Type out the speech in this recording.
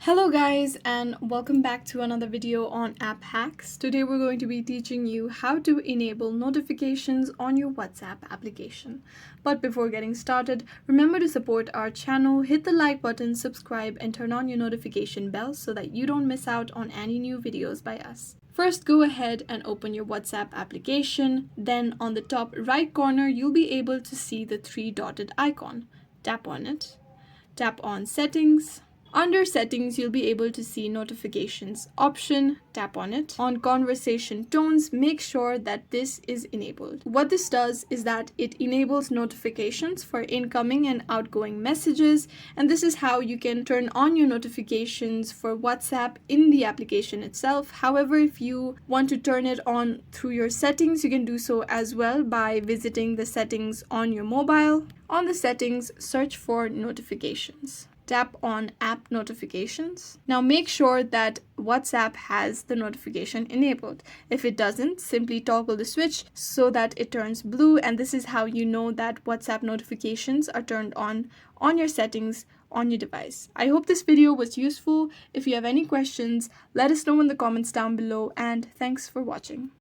Hello guys and welcome back to another video on app hacks. Today we're going to be teaching you how to enable notifications on your WhatsApp application. But before getting started, remember to support our channel, hit the like button, subscribe and turn on your notification bell so that you don't miss out on any new videos by us. First, go ahead and open your WhatsApp application. Then on the top right corner, you'll be able to see the three dotted icon. Tap on it. Tap on Settings. Under Settings, you'll be able to see Notifications option. Tap on it. On Conversation Tones, make sure that this is enabled. What this does is that it enables notifications for incoming and outgoing messages, and this is how you can turn on your notifications for WhatsApp in the application itself. However, if you want to turn it on through your settings, you can do so as well by visiting the settings on your mobile. On the settings, search for Notifications. Tap on App Notifications. Now make sure that WhatsApp has the notification enabled. If it doesn't, simply toggle the switch so that it turns blue, and this is how you know that WhatsApp notifications are turned on your settings on your device. I hope this video was useful. If you have any questions, let us know in the comments down below, and thanks for watching.